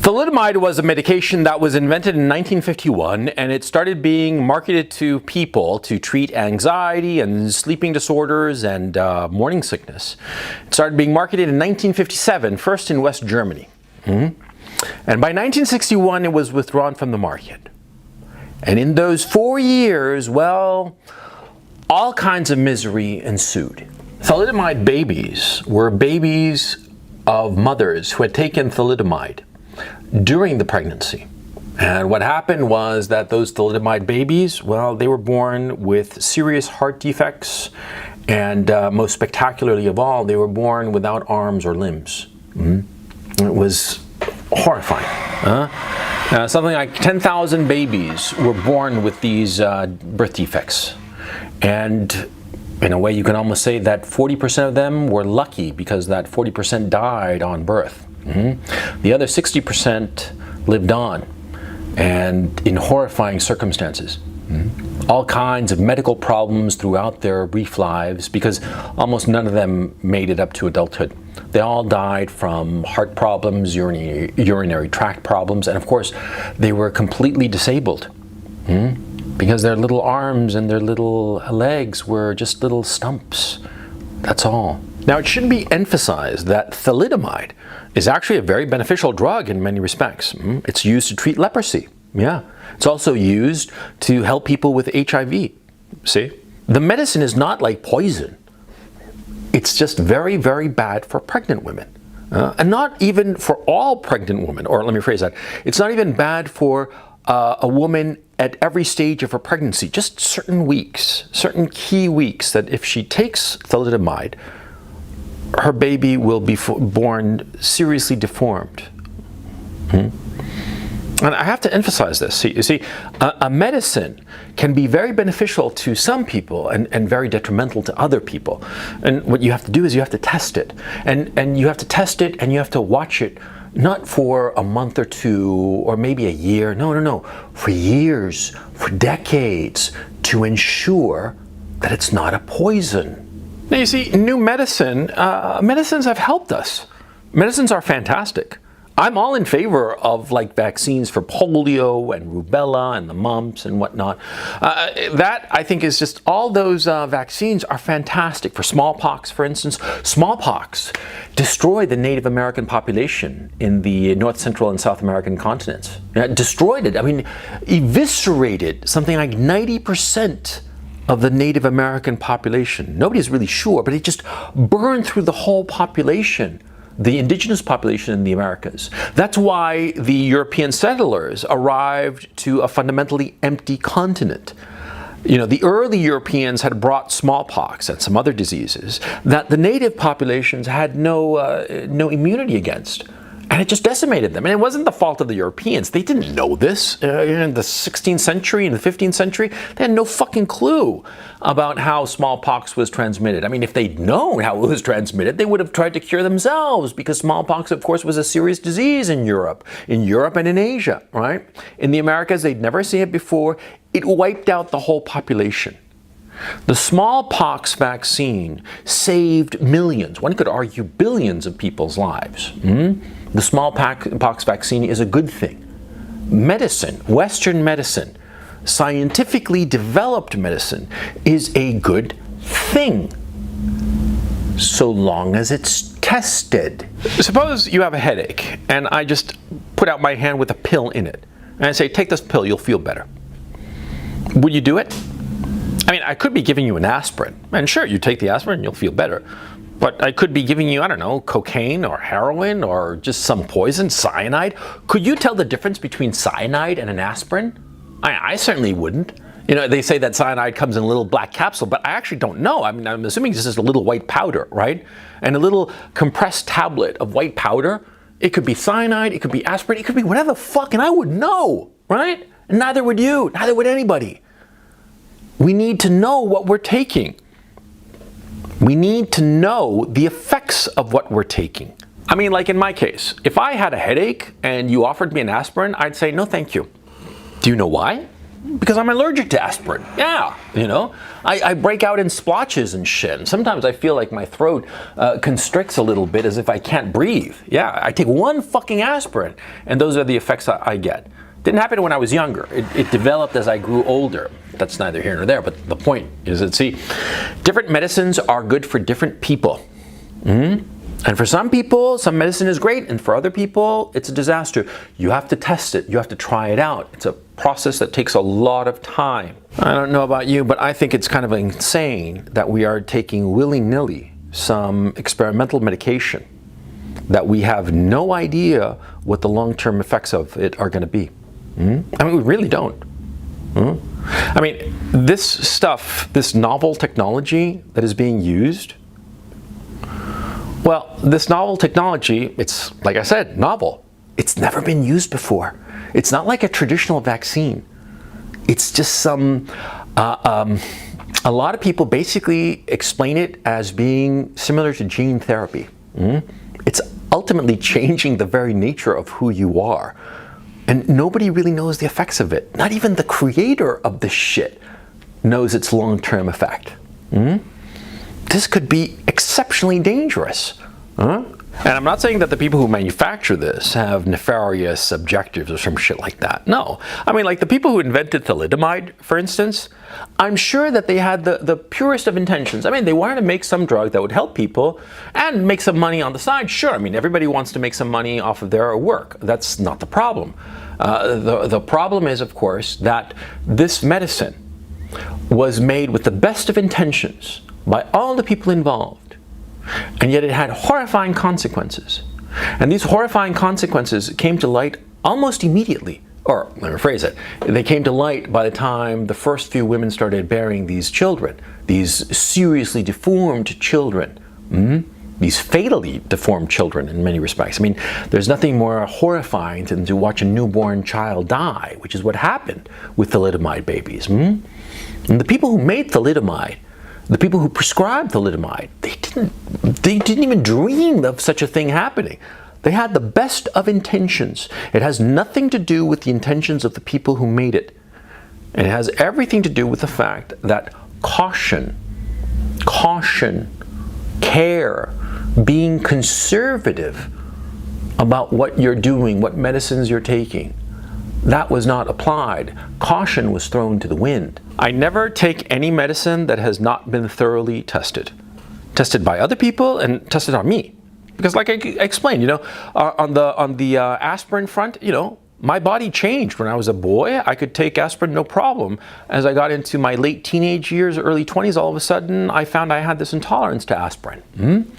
Thalidomide was a medication that was invented in 1951, and it started being marketed to people to treat anxiety and sleeping disorders and morning sickness. It started being marketed in 1957, first in West Germany. And by 1961, it was withdrawn from the market. And in those 4 years, well, all kinds of misery ensued. Thalidomide babies were babies of mothers who had taken thalidomide during the pregnancy. And what happened was that those thalidomide babies, well, they were born with serious heart defects, and most spectacularly of all, they were born without arms or limbs. It was horrifying. Something like 10,000 babies were born with these birth defects. And in a way, you can almost say that 40% of them were lucky because that 40% died on birth. The other 60% lived on, and in horrifying circumstances. All kinds of medical problems throughout their brief lives, because almost none of them made it up to adulthood. They all died from heart problems, urinary tract problems, and of course, they were completely disabled. Because their little arms and their little legs were just little stumps. That's all. Now, it should be emphasized that thalidomide is actually a very beneficial drug in many respects. It's used to treat leprosy. Yeah. It's also used to help people with HIV. See? The medicine is not like poison. It's just very, very bad for pregnant women. And not even for all pregnant women. Or let me phrase that. It's not even bad for a woman at every stage of her pregnancy. Just certain weeks, certain key weeks, that if she takes thalidomide, her baby will be born seriously deformed. And I have to emphasize this. You see, a medicine can be very beneficial to some people and very detrimental to other people. And what you have to do is you have to test it. And you have to test it and you have to watch it, not for a month or two or maybe a year. No. For years, for decades, to ensure that it's not a poison. Now, you see, new medicines have helped us. Medicines are fantastic. I'm all in favor of like vaccines for polio and rubella and the mumps and whatnot. That, I think, is just, all those vaccines are fantastic. For smallpox, for instance, smallpox destroyed the Native American population in the North, Central, and South American continents. Destroyed it. I mean, eviscerated something like 90% of the Native American population. Nobody's really sure, but it just burned through the whole population, the indigenous population in the Americas. That's why the European settlers arrived to a fundamentally empty continent. You know, the early Europeans had brought smallpox and some other diseases that the native populations had no immunity against. And it just decimated them. And it wasn't the fault of the Europeans. They didn't know this. In the 16th century, in the 15th century, they had no fucking clue about how smallpox was transmitted. I mean, if they'd known how it was transmitted, they would have tried to cure themselves, because smallpox, of course, was a serious disease in Europe and in Asia, right? In the Americas, they'd never seen it before. It wiped out the whole population. The smallpox vaccine saved millions, one could argue billions of people's lives. The smallpox vaccine is a good thing. Medicine, Western medicine, scientifically developed medicine, is a good thing, so long as it's tested. Suppose you have a headache, and I just put out my hand with a pill in it, and I say, take this pill, you'll feel better. Would you do it? I mean, I could be giving you an aspirin, and sure, you take the aspirin, you'll feel better. But I could be giving you, I don't know, cocaine or heroin or just some poison, cyanide. Could you tell the difference between cyanide and an aspirin? I certainly wouldn't. You know, they say that cyanide comes in a little black capsule, but I actually don't know. I mean, I'm assuming this is a little white powder, right? And a little compressed tablet of white powder. It could be cyanide, it could be aspirin, it could be whatever the fuck, and I would know, right? And neither would you, neither would anybody. We need to know what we're taking. We need to know the effects of what we're taking. I mean, like in my case, if I had a headache and you offered me an aspirin, I'd say, no, thank you. Do you know why? Because I'm allergic to aspirin. Yeah, I break out in splotches and shit. And sometimes I feel like my throat constricts a little bit as if I can't breathe. Yeah, I take one fucking aspirin, and those are the effects I get. Didn't happen when I was younger. It developed as I grew older. That's neither here nor there, but the point is that, see, different medicines are good for different people. And for some people, some medicine is great, and for other people, it's a disaster. You have to test it. You have to try it out. It's a process that takes a lot of time. I don't know about you, but I think it's kind of insane that we are taking willy-nilly some experimental medication that we have no idea what the long-term effects of it are going to be. I mean, we really don't. I mean, this stuff, this novel technology that is being used, well, this novel technology, it's, like I said, novel. It's never been used before. It's not like a traditional vaccine. It's just some, a lot of people basically explain it as being similar to gene therapy. It's ultimately changing the very nature of who you are. And nobody really knows the effects of it. Not even the creator of this shit knows its long-term effect. This could be exceptionally dangerous. And I'm not saying that the people who manufacture this have nefarious objectives or some shit like that. No. I mean, like the people who invented thalidomide, for instance, I'm sure that they had the purest of intentions. I mean, they wanted to make some drug that would help people and make some money on the side. Sure, I mean, everybody wants to make some money off of their work. That's not the problem. The problem is, of course, that this medicine was made with the best of intentions by all the people involved, and yet it had horrifying consequences. And these horrifying consequences came to light almost immediately. Or, let me rephrase it, they came to light by the time the first few women started bearing these children, these seriously deformed children, these fatally deformed children in many respects. I mean, there's nothing more horrifying than to watch a newborn child die, which is what happened with thalidomide babies. And the people who made thalidomide, the people who prescribed thalidomide, they didn't even dream of such a thing happening. They had the best of intentions. It has nothing to do with the intentions of the people who made it. And it has everything to do with the fact that caution, care, being conservative about what you're doing, what medicines you're taking, that was not applied. Caution was thrown to the wind. I never take any medicine that has not been thoroughly tested. Tested by other people and tested on me. Because like I explained, on the aspirin front, my body changed. When I was a boy, I could take aspirin no problem. As I got into my late teenage years, early 20s, all of a sudden, I found I had this intolerance to aspirin.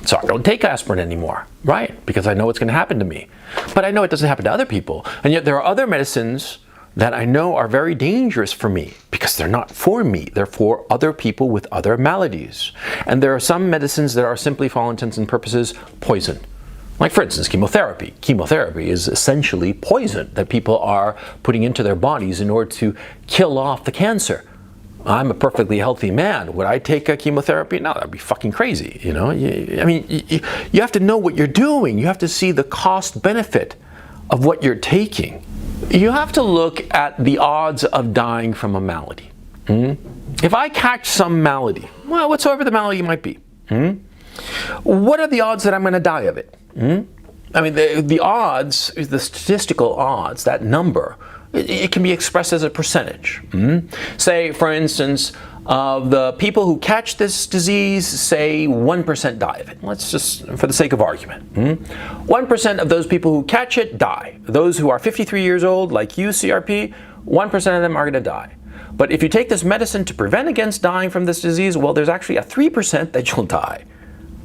So I don't take aspirin anymore, right? Because I know what's going to happen to me. But I know it doesn't happen to other people. And yet there are other medicines that I know are very dangerous for me because they're not for me. They're for other people with other maladies. And there are some medicines that are simply, for all intents and purposes, poison. Like, for instance, chemotherapy. Chemotherapy is essentially poison that people are putting into their bodies in order to kill off the cancer. I'm a perfectly healthy man. Would I take a chemotherapy? No, that'd be fucking crazy, I mean, you have to know what you're doing. You have to see the cost-benefit of what you're taking. You have to look at the odds of dying from a malady. If I catch some malady, well, whatsoever the malady might be, what are the odds that I'm going to die of it? I mean, the odds, the statistical odds, that number, it can be expressed as a percentage. Say, for instance, of the people who catch this disease, say 1% die of it. Let's just, for the sake of argument. 1% of those people who catch it die. Those who are 53 years old, like you, CRP, 1% of them are going to die. But if you take this medicine to prevent against dying from this disease, well, there's actually a 3% that you'll die.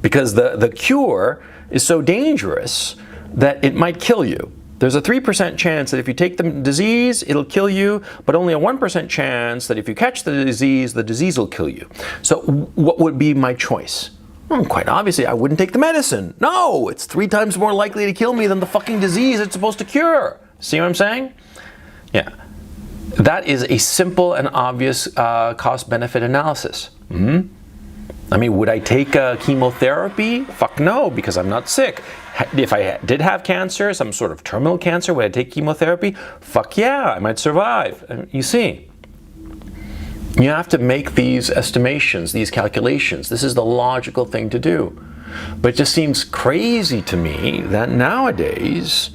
Because the cure is so dangerous that it might kill you. There's a 3% chance that if you take the disease, it'll kill you, but only a 1% chance that if you catch the disease will kill you. So what would be my choice? Well, quite obviously, I wouldn't take the medicine. No, it's 3 times more likely to kill me than the fucking disease it's supposed to cure. See what I'm saying? Yeah. That is a simple and obvious cost-benefit analysis. I mean, would I take chemotherapy? Fuck no, because I'm not sick. if I did have cancer, some sort of terminal cancer, would I take chemotherapy? Fuck yeah, I might survive. You see, you have to make these estimations, these calculations. This is the logical thing to do. But it just seems crazy to me that nowadays,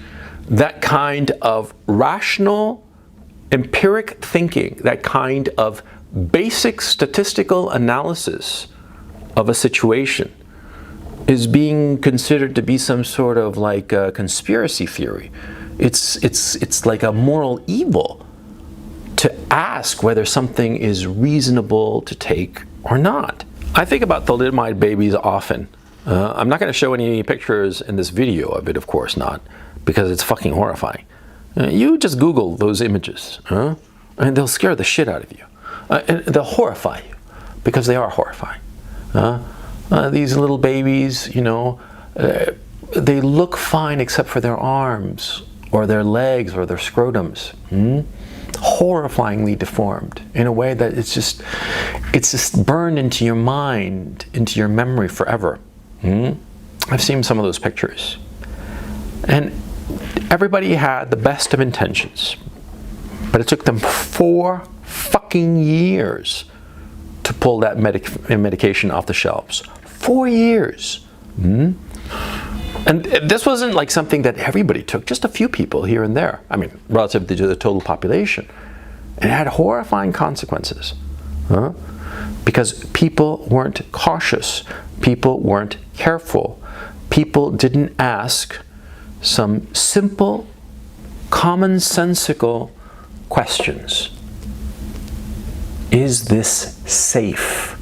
that kind of rational, empiric thinking, that kind of basic statistical analysis of a situation is being considered to be some sort of like a conspiracy theory. It's like a moral evil to ask whether something is reasonable to take or not. I think about thalidomide babies often. I'm not going to show any pictures in this video of it, of course not, because it's fucking horrifying. You just Google those images, and they'll scare the shit out of you. And they'll horrify you, because they are horrifying. These little babies, you know, they look fine except for their arms, or their legs, or their scrotums. Horrifyingly deformed in a way that it's just burned into your mind, into your memory forever. I've seen some of those pictures. And everybody had the best of intentions, but it took them 4 fucking years to pull that medication off the shelves. 4 years. And this wasn't like something that everybody took, just a few people here and there. I mean, relative to the total population. It had horrifying consequences. Because people weren't cautious. People weren't careful. People didn't ask some simple, commonsensical questions. Is this safe?